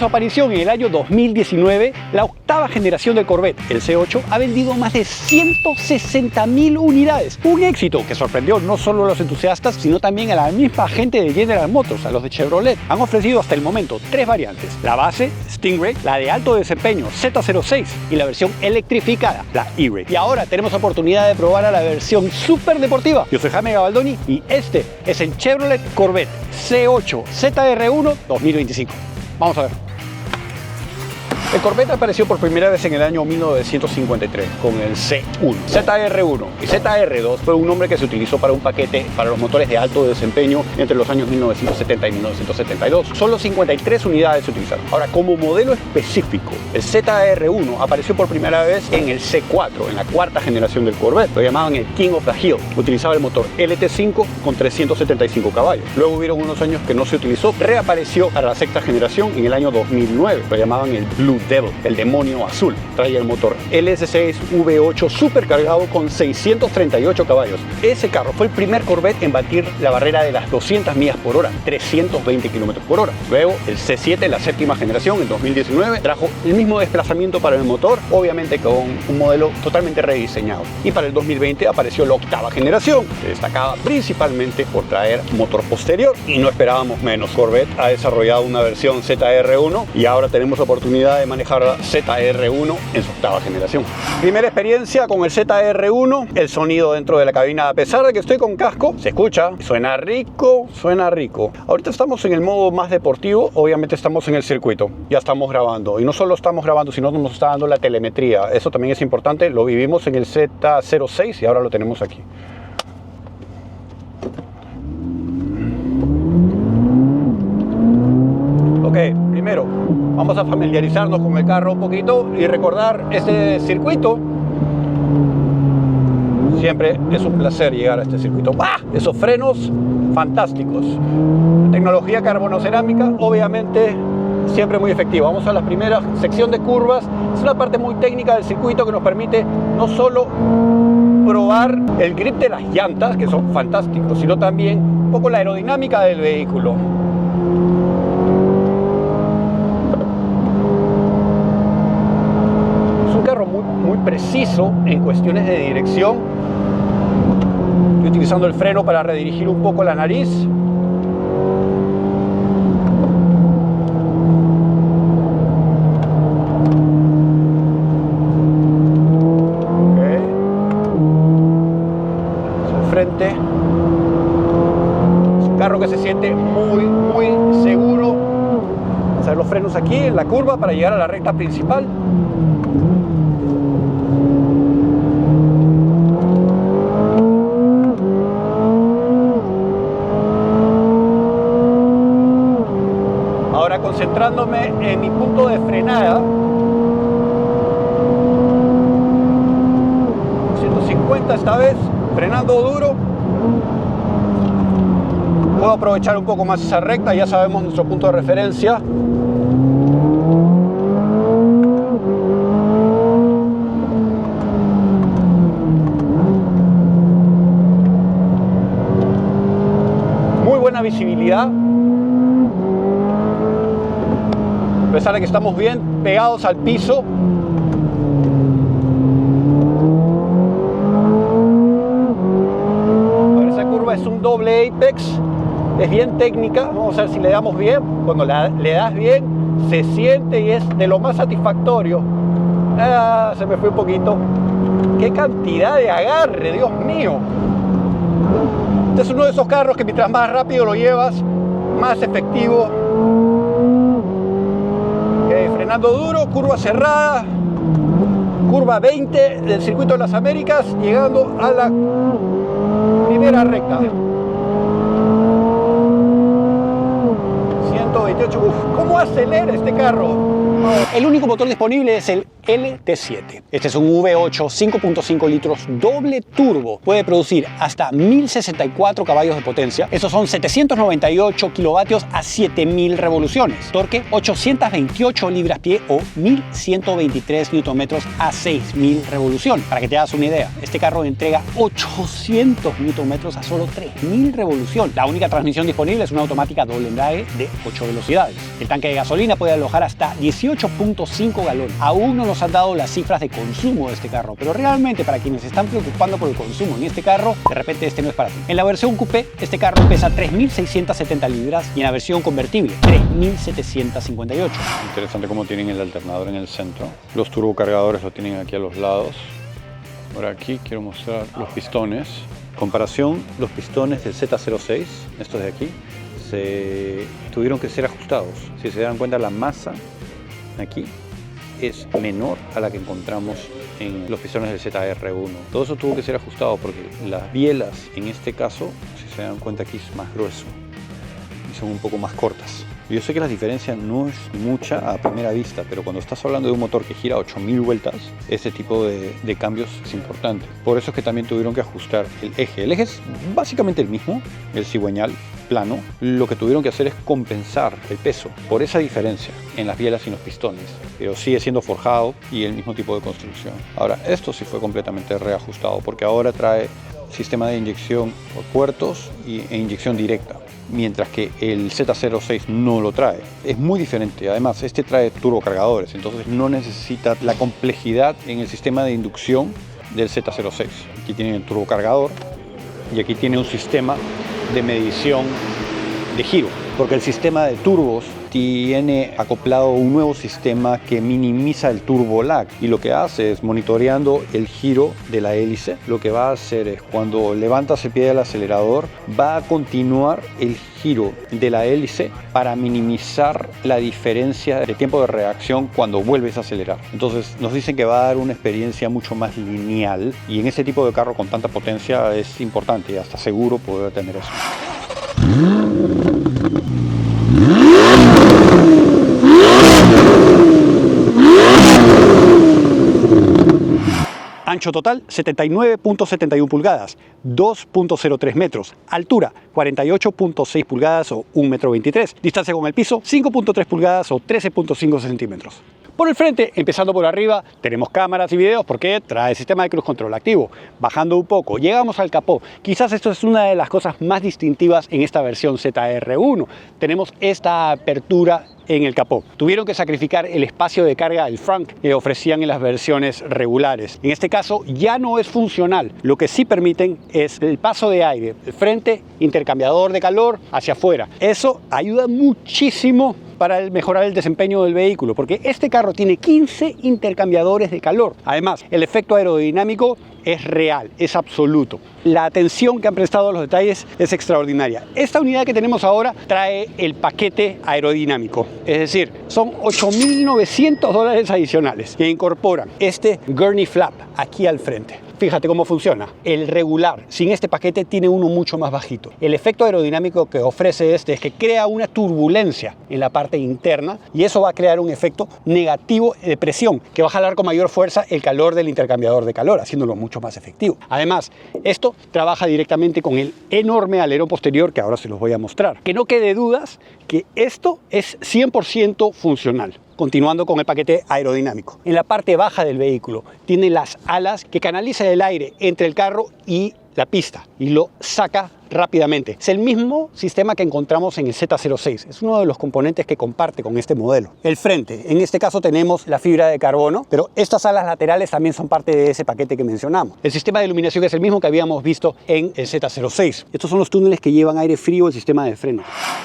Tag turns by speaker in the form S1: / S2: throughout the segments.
S1: su aparición en el año 2019, la octava generación del Corvette, el C8, ha vendido más de 160.000 unidades. Un éxito que sorprendió no solo a los entusiastas, sino también a la misma gente de General Motors, a los de Chevrolet. Han ofrecido hasta el momento 3 variantes: la base, Stingray, la de alto desempeño, Z06, y la versión electrificada, la E-Ray. Y ahora tenemos oportunidad de probar a la versión super deportiva. Yo soy Jaime Gabaldoni y este es el Chevrolet Corvette C8 ZR1 2025. Vamos a ver. El Corvette apareció por primera vez en el año 1953 con el C1. ZR1 y ZR2 fue un nombre que se utilizó para un paquete para los motores de alto desempeño entre los años 1970 y 1972. Solo 53 unidades se utilizaron. Ahora, como modelo específico, el ZR1 apareció por primera vez en el C4, en la cuarta generación del Corvette. Lo llamaban el King of the Hill. Utilizaba el motor LT5 con 375 caballos. Luego hubieron unos años que no se utilizó. Reapareció para la sexta generación en el año 2009. Lo llamaban el Blue Devil, el demonio azul. Traía el motor LS6 V8 supercargado con 638 caballos. Ese carro fue el primer Corvette en batir la barrera de las 200 millas por hora, 320 kilómetros por hora. Luego el C7, la séptima generación, en 2019, trajo el mismo desplazamiento para el motor, obviamente con un modelo totalmente rediseñado. Y para el 2020 apareció la octava generación, que destacaba principalmente por traer motor posterior, y no esperábamos menos. Corvette ha desarrollado una versión ZR1 y ahora tenemos oportunidad de manejar la ZR1 en su octava generación. Primera experiencia con el ZR1, el sonido dentro de la cabina, a pesar de que estoy con casco, se escucha, suena rico, suena rico. Ahorita estamos en el modo más deportivo, obviamente estamos en el circuito, ya estamos grabando, y no solo estamos grabando, sino nos está dando la telemetría. Eso también es importante, lo vivimos en el Z06 y ahora lo tenemos aquí. Ok, primero vamos a familiarizarnos con el carro un poquito y recordar este circuito. Siempre es un placer llegar a este circuito. ¡Bah! Esos frenos fantásticos. La tecnología carbonocerámica, obviamente, siempre muy efectiva. Vamos a la primera sección de curvas. Es una parte muy técnica del circuito que nos permite no solo probar el grip de las llantas, que son fantásticos, sino también un poco la aerodinámica del vehículo. Muy preciso en cuestiones de dirección. Estoy utilizando el freno para redirigir un poco la nariz. Okay. Hacia el frente. Es un carro que se siente muy seguro. Vamos a ver los frenos aquí en la curva para llegar a la recta principal. Ahora concentrándome en mi punto de frenada, 150 esta vez, frenando duro. Puedo aprovechar un poco más esa recta, ya sabemos nuestro punto de referencia. Muy buena visibilidad. A pesar de que estamos bien pegados al piso. A ver, esa curva es un doble apex, es bien técnica. Vamos a ver si le damos bien. Cuando le das bien, se siente y es de lo más satisfactorio. Se me fue un poquito. ¡Qué cantidad de agarre, Dios mío! Este es uno de esos carros que mientras más rápido lo llevas, más efectivo. Frenando duro, curva cerrada, curva 20 del circuito de las Américas, llegando a la primera recta. 128, ¡cómo acelera este carro! El único motor disponible es el LT7. Este es un V8 5.5 litros doble turbo. Puede producir hasta 1064 caballos de potencia. Esos son 798 kilovatios a 7000 revoluciones. Torque 828 libras-pie o 1123 Nm a 6000 revoluciones. Para que te hagas una idea, este carro entrega 800 Nm a solo 3000 revoluciones. La única transmisión disponible es una automática doble embrague de 8 velocidades. El tanque de gasolina puede alojar hasta 18.5 galones. Aún no nos han dado las cifras de consumo de este carro, pero realmente para quienes se están preocupando por el consumo en este carro, de repente este no es para ti. En la versión coupé, este carro pesa 3670 libras y en la versión convertible 3758.
S2: Interesante cómo tienen el alternador en el centro. Los turbocargadores lo tienen aquí a los lados. Por aquí quiero mostrar los pistones. Comparación, los pistones del Z06, estos de aquí, tuvieron que ser ajustados. Si se dan cuenta, la masa aquí es menor a la que encontramos en los pistones del ZR1. Todo eso tuvo que ser ajustado porque las bielas, en este caso, si se dan cuenta, aquí es más grueso y son un poco más cortas. Yo sé que la diferencia no es mucha a primera vista, pero cuando estás hablando de un motor que gira 8000 vueltas, este tipo de cambios es importante. Por eso es que también tuvieron que ajustar el eje. El eje es básicamente el mismo, el cigüeñal plano. Lo que tuvieron que hacer es compensar el peso por esa diferencia en las bielas y los pistones, pero sigue siendo forjado y el mismo tipo de construcción. Ahora, esto sí fue completamente reajustado porque ahora trae sistema de inyección por puertos e inyección directa, mientras que el Z06 no lo trae. Es muy diferente. Además, este trae turbocargadores, entonces no necesita la complejidad en el sistema de inducción del Z06. Aquí tiene el turbocargador y aquí tiene un sistema de medición de giro, porque el sistema de turbos tiene acoplado un nuevo sistema que minimiza el turbo lag, y lo que hace es, monitoreando el giro de la hélice, lo que va a hacer es, cuando levantas el pie del acelerador, va a continuar el giro de la hélice para minimizar la diferencia de tiempo de reacción cuando vuelves a acelerar. Entonces nos dicen que va a dar una experiencia mucho más lineal, y en este tipo de carro con tanta potencia es importante y hasta seguro poder tener eso.
S1: Ancho total 79.71 pulgadas, 2.03 metros. Altura 48.6 pulgadas o 1,23 m. Distancia con el piso 5.3 pulgadas o 13.5 centímetros. Por el frente, empezando por arriba, tenemos cámaras y videos porque trae sistema de cruise control activo. Bajando un poco, llegamos al capó. Quizás esto es una de las cosas más distintivas en esta versión ZR1. Tenemos esta apertura en el capó. Tuvieron que sacrificar el espacio de carga del frunk que ofrecían en las versiones regulares. En este caso ya no es funcional. Lo que sí permiten es el paso de aire, el frente, intercambiador de calor hacia afuera. Eso ayuda muchísimo para mejorar el desempeño del vehículo, porque este carro tiene 15 intercambiadores de calor. Además, el efecto aerodinámico es real, es absoluto. La atención que han prestado a los detalles es extraordinaria. Esta unidad que tenemos ahora trae el paquete aerodinámico, es decir, son $8.900 adicionales que incorporan este gurney flap aquí al frente. Fíjate cómo funciona. El regular, sin este paquete, tiene uno mucho más bajito. El efecto aerodinámico que ofrece este es que crea una turbulencia en la parte interna, y eso va a crear un efecto negativo de presión que va a jalar con mayor fuerza el calor del intercambiador de calor, haciéndolo mucho más efectivo. Además, esto trabaja directamente con el enorme alerón posterior que ahora se los voy a mostrar. Que no quede dudas que esto es 100% funcional. Continuando con el paquete aerodinámico. En la parte baja del vehículo tiene las alas que canalizan el aire entre el carro y la pista y lo saca rápidamente. Es el mismo sistema que encontramos en el Z06. Es uno de los componentes que comparte con este modelo. El frente, en este caso tenemos la fibra de carbono, pero estas alas laterales también son parte de ese paquete que mencionamos. El sistema de iluminación es el mismo que habíamos visto en el Z06. Estos son los túneles que llevan aire frío al sistema de freno.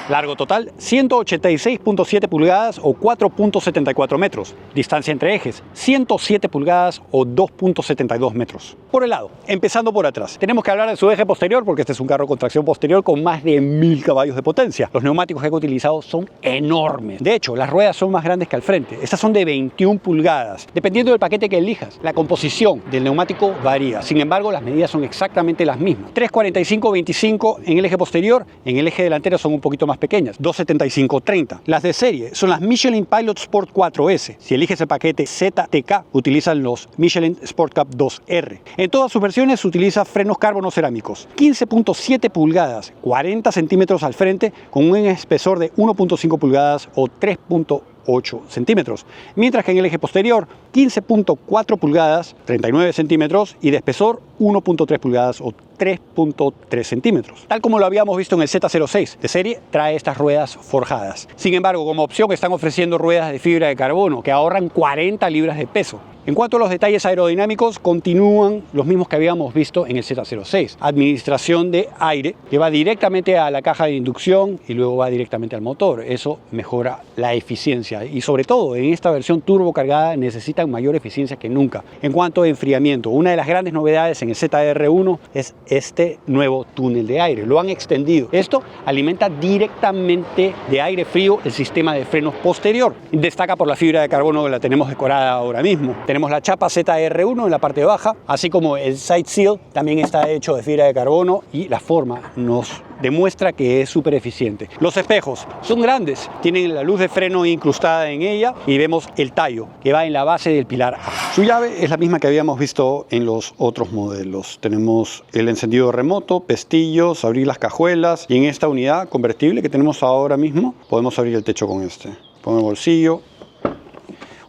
S1: Largo total 186.7 pulgadas o 4.74 metros. Distancia entre ejes 107 pulgadas o 2.72 metros. Por el lado, empezando por atrás, tenemos que hablar de su eje posterior porque este es un carro con con tracción posterior con más de 1000 caballos de potencia. Los neumáticos que he utilizado son enormes. De hecho, las ruedas son más grandes que al frente. Estas son de 21 pulgadas. Dependiendo del paquete que elijas, la composición del neumático varía. Sin embargo, las medidas son exactamente las mismas. 345/25 en el eje posterior, en el eje delantero son un poquito más pequeñas, 275/30. Las de serie son las Michelin Pilot Sport 4S. Si eliges el paquete ZTK, utilizan los Michelin Sport Cup 2R. En todas sus versiones se utiliza frenos carbono cerámicos, 15.7 pulgadas, 40 centímetros al frente, con un espesor de 1.5 pulgadas o 3.8 centímetros, mientras que en el eje posterior 15.4 pulgadas, 39 centímetros y de espesor 1.3 pulgadas o 3.3 centímetros. Tal como lo habíamos visto en el Z06 de serie, trae estas ruedas forjadas. Sin embargo, como opción están ofreciendo ruedas de fibra de carbono que ahorran 40 libras de peso. En cuanto a los detalles aerodinámicos, continúan los mismos que habíamos visto en el Z06. Administración de aire que va directamente a la caja de inducción y luego va directamente al motor. Eso mejora la eficiencia y sobre todo en esta versión turbo cargada necesitan mayor eficiencia que nunca. En cuanto a enfriamiento, una de las grandes novedades en el ZR1 es este nuevo túnel de aire. Lo han extendido. Esto alimenta directamente de aire frío el sistema de frenos posterior. Destaca por la fibra de carbono que la tenemos decorada ahora mismo. Tenemos la chapa ZR1 en la parte baja, así como el side seal también está hecho de fibra de carbono y la forma nos demuestra que es súper eficiente. Los espejos son grandes, tienen la luz de freno incrustada en ella y vemos el tallo que va en la base del pilar A. Su llave es la misma que habíamos visto en los otros modelos. Tenemos el encendido remoto, pestillos, abrir las cajuelas y en esta unidad convertible que tenemos ahora mismo podemos abrir el techo con este. Pongo el bolsillo.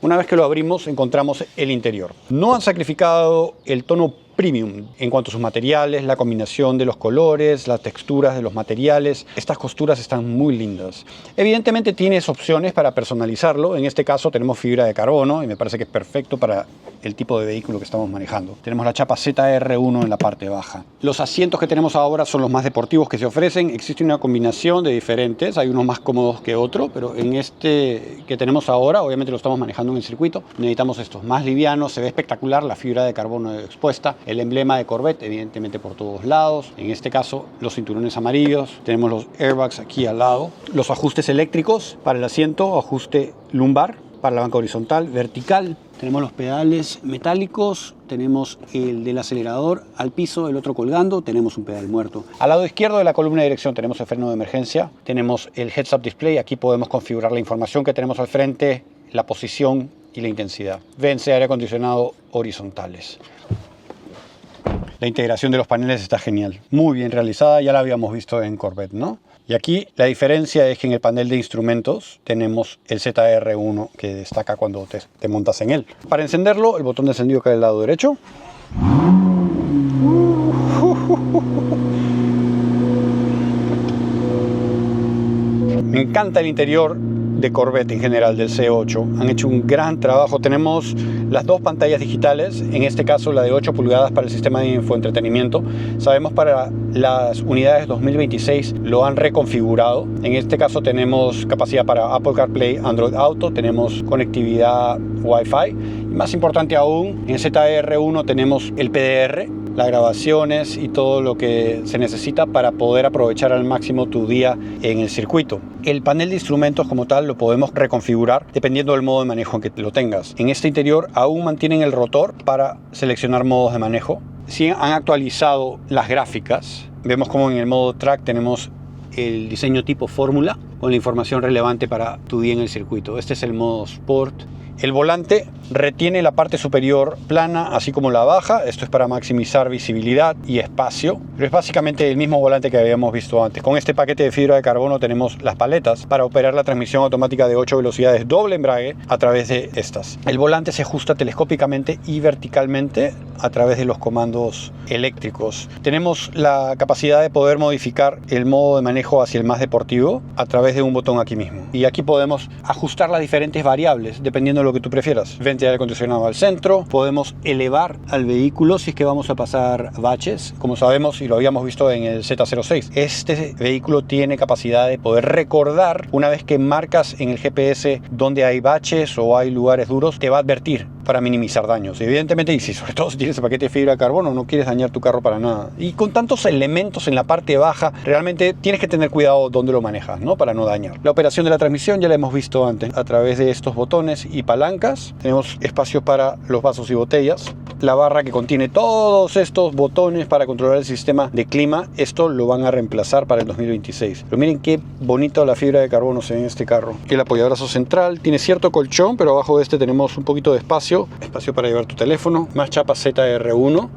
S1: Una vez que lo abrimos encontramos el interior. No han sacrificado el tono premium en cuanto a sus materiales, la combinación de los colores, las texturas de los materiales. Estas costuras están muy lindas. Evidentemente tienes opciones para personalizarlo. En este caso tenemos fibra de carbono y me parece que es perfecto para el tipo de vehículo que estamos manejando. Tenemos la chapa ZR1 en la parte baja. Los asientos que tenemos ahora son los más deportivos que se ofrecen. Existe una combinación de diferentes. Hay unos más cómodos que otros, pero en este que tenemos ahora, obviamente lo estamos manejando en el circuito, necesitamos estos más livianos. Se ve espectacular la fibra de carbono expuesta. El emblema de Corvette, evidentemente por todos lados. En este caso, los cinturones amarillos. Tenemos los airbags aquí al lado. Los ajustes eléctricos para el asiento, ajuste lumbar para la banca horizontal, vertical. Tenemos los pedales metálicos, tenemos el del acelerador al piso, el otro colgando, tenemos un pedal muerto. Al lado izquierdo de la columna de dirección tenemos el freno de emergencia, tenemos el heads-up display, aquí podemos configurar la información que tenemos al frente, la posición y la intensidad. Vence aire acondicionado horizontales. La integración de los paneles está genial, muy bien realizada, ya la habíamos visto en Corvette, ¿no? Y aquí la diferencia es que en el panel de instrumentos tenemos el ZR1 que destaca cuando te montas en él. Para encenderlo, el botón de encendido cae del lado derecho. Me encanta el interior de Corvette en general, del C8. Han hecho un gran trabajo. Tenemos las dos pantallas digitales, en este caso la de 8 pulgadas para el sistema de infoentretenimiento. Sabemos para las unidades 2026 lo han reconfigurado. En este caso tenemos capacidad para Apple CarPlay, Android Auto, tenemos conectividad Wi-Fi. Y más importante aún, en ZR1 tenemos el PDR, las grabaciones y todo lo que se necesita para poder aprovechar al máximo tu día en el circuito. El panel de instrumentos como tal lo podemos reconfigurar dependiendo del modo de manejo en que lo tengas. En este interior aún mantienen el rotor para seleccionar modos de manejo. Sí han actualizado las gráficas. Vemos como en el modo track tenemos el diseño tipo fórmula con la información relevante para tu día en el circuito. Este es el modo Sport. El volante retiene la parte superior plana, así como la baja. Esto es para maximizar visibilidad y espacio, pero es básicamente el mismo volante que habíamos visto antes. Con este paquete de fibra de carbono tenemos las paletas para operar la transmisión automática de 8 velocidades doble embrague a través de estas. El volante se ajusta telescópicamente y verticalmente a través de los comandos eléctricos. Tenemos la capacidad de poder modificar el modo de manejo hacia el más deportivo a través de un botón aquí mismo. Y aquí podemos ajustar las diferentes variables dependiendo de lo que tú prefieras. Vente aire acondicionado al centro, podemos elevar al vehículo si es que vamos a pasar baches, como sabemos y lo habíamos visto en el Z06. Este vehículo tiene capacidad de poder recordar una vez que marcas en el GPS donde hay baches o hay lugares duros, te va a advertir para minimizar daños. Evidentemente, y si sobre todo si tienes el paquete de fibra de carbono, no quieres dañar tu carro para nada. Y con tantos elementos en la parte baja, realmente tienes que tener cuidado dónde lo manejas, ¿no? Para no dañar. La operación de la transmisión ya la hemos visto antes. A través de estos botones y palancas tenemos espacio para los vasos y botellas. La barra que contiene todos estos botones para controlar el sistema de clima, esto lo van a reemplazar para el 2026. Pero miren qué bonito la fibra de carbono se ve en este carro. El apoyabrazo central tiene cierto colchón, pero abajo de este tenemos un poquito de espacio para llevar tu teléfono. Más chapa ZR1.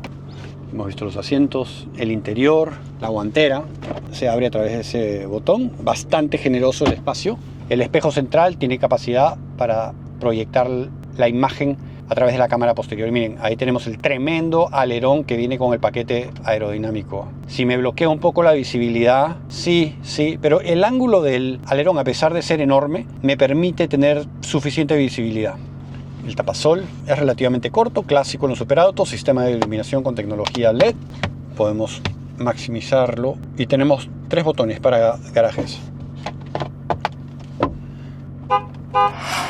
S1: Hemos visto los asientos, el interior, la guantera. Se abre a través de ese botón. Bastante generoso el espacio. El espejo central tiene capacidad para proyectar la imagen a través de la cámara posterior. Miren, ahí tenemos el tremendo alerón que viene con el paquete aerodinámico. Si me bloquea un poco la visibilidad, sí, pero el ángulo del alerón, a pesar de ser enorme, me permite tener suficiente visibilidad. El tapasol es relativamente corto, clásico en los superautos, sistema de iluminación con tecnología LED. Podemos maximizarlo y tenemos 3 botones para garajes.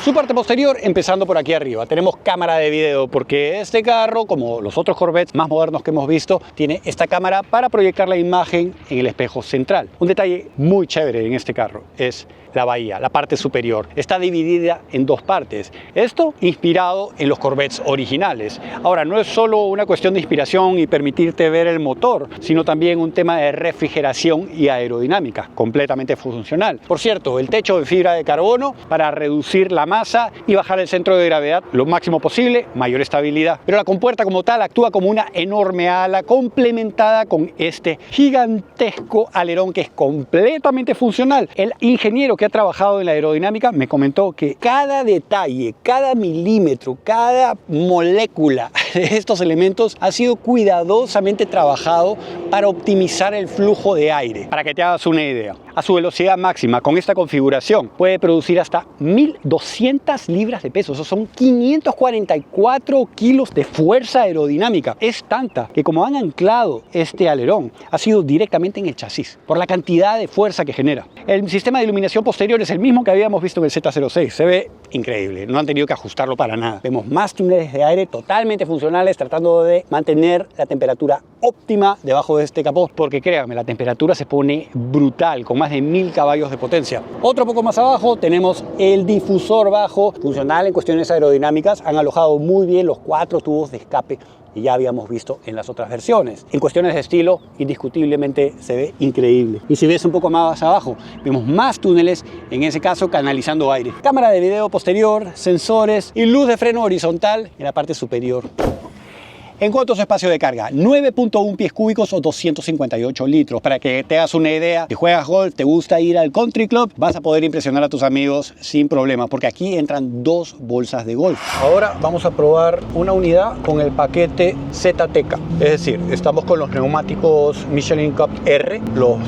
S1: Su parte posterior, empezando por aquí arriba, tenemos cámara de video, porque este carro, como los otros Corvettes más modernos que hemos visto, tiene esta cámara para proyectar la imagen en el espejo central. Un detalle muy chévere en este carro es la bahía, la parte superior. Está dividida en 2 partes. Esto inspirado en los Corvettes originales. Ahora, no es solo una cuestión de inspiración y permitirte ver el motor, sino también un tema de refrigeración y aerodinámica, completamente funcional. Por cierto, el techo de fibra de carbono para reducir la masa y bajar el centro de gravedad lo máximo posible, mayor estabilidad. Pero la compuerta como tal actúa como una enorme ala complementada con este gigantesco alerón que es completamente funcional. El ingeniero que ha trabajado en la aerodinámica me comentó que cada detalle, cada milímetro, cada molécula de estos elementos ha sido cuidadosamente trabajado para optimizar el flujo de aire. Para que te hagas una idea, a su velocidad máxima con esta configuración puede producir hasta 1200 libras de peso. Eso son 544 kilos de fuerza aerodinámica. Es tanta que como han anclado este alerón ha sido directamente en el chasis por la cantidad de fuerza que genera. El sistema de iluminación posterior es el mismo que habíamos visto en el Z06. Se ve increíble, no han tenido que ajustarlo para nada. Vemos más túneles de aire totalmente funcionales tratando de mantener la temperatura óptima debajo de este capó, porque créanme, la temperatura se pone brutal con más de 1000 caballos de potencia. Otro poco más abajo tenemos el difusor bajo, funcional en cuestiones aerodinámicas. Han alojado muy bien los 4 tubos de escape que ya habíamos visto en las otras versiones. En cuestiones de estilo, indiscutiblemente se ve increíble. Y si ves un poco más abajo, vemos más túneles, en ese caso canalizando aire. Cámara de video posterior, sensores y luz de freno horizontal en la parte superior. En cuanto a su espacio de carga, 9.1 pies cúbicos o 258 litros. Para que te hagas una idea, si juegas golf, te gusta ir al country club, vas a poder impresionar a tus amigos sin problema, porque aquí entran 2 bolsas de golf. Ahora vamos a probar una unidad con el paquete ZTK. Es decir, estamos con los neumáticos Michelin Cup R, los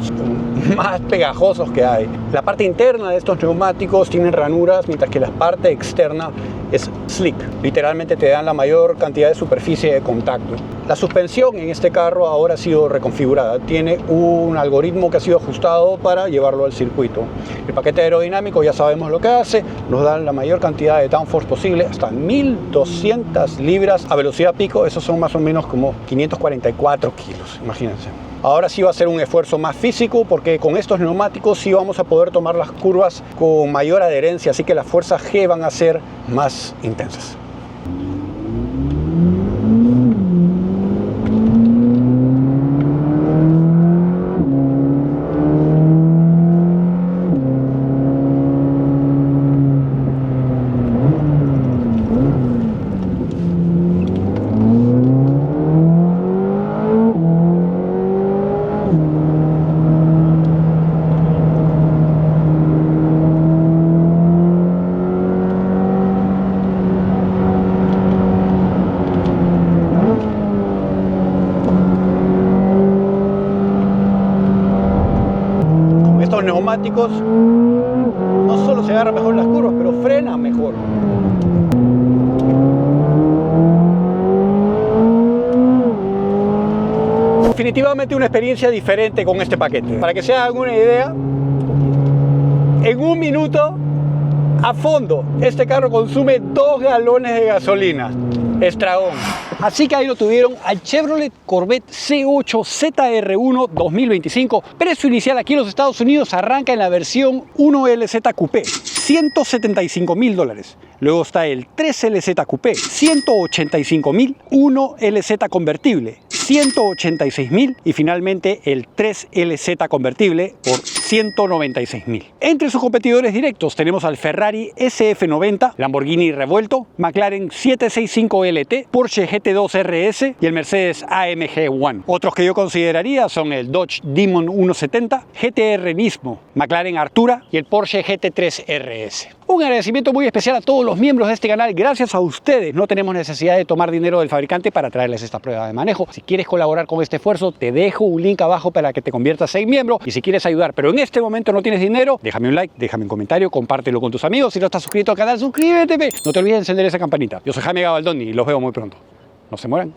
S1: más pegajosos que hay. La parte interna de estos neumáticos tienen ranuras, mientras que la parte externa es slick. Literalmente te dan la mayor cantidad de superficie de contacto. La suspensión en este carro ahora ha sido reconfigurada. Tiene un algoritmo que ha sido ajustado para llevarlo al circuito. El paquete aerodinámico ya sabemos lo que hace. Nos da la mayor cantidad de downforce posible, hasta 1200 libras a velocidad pico. Esos son más o menos como 544 kilos, imagínense. Ahora sí va a ser un esfuerzo más físico, porque con estos neumáticos sí vamos a poder tomar las curvas con mayor adherencia, así que las fuerzas G van a ser más intensas. Neumáticos no solo se agarra mejor las curvas, pero frena mejor. Definitivamente una experiencia diferente con este paquete. Para que se hagan una idea, en un minuto A fondo, este carro consume 2 galones de gasolina. Estragón. Así que ahí lo tuvieron al Chevrolet Corvette C8 ZR1 2025. Precio inicial aquí en los Estados Unidos arranca en la versión 1LZ Coupé, $175.000. Luego está el 3LZ Coupé, $185.000, 1LZ convertible, $186.000 y finalmente el 3LZ convertible por $196.000. Entre sus competidores directos tenemos al Ferrari SF90, Lamborghini Revuelto, McLaren 765LT, Porsche GT2 RS y el Mercedes AMG One. Otros que yo consideraría son el Dodge Demon 170, GTR Nismo, McLaren Artura y el Porsche GT3 RS. Un agradecimiento muy especial a todos los miembros de este canal. Gracias a ustedes no tenemos necesidad de tomar dinero del fabricante para traerles esta prueba de manejo. Si quieres colaborar con este esfuerzo, te dejo un link abajo para que te conviertas en miembro. Y si quieres ayudar, pero en este momento no tienes dinero, déjame un like, déjame un comentario, compártelo con tus amigos. Si no estás suscrito al canal, suscríbete. No te olvides de encender esa campanita. Yo soy Jaime Gabaldoni y los veo muy pronto. No se mueran.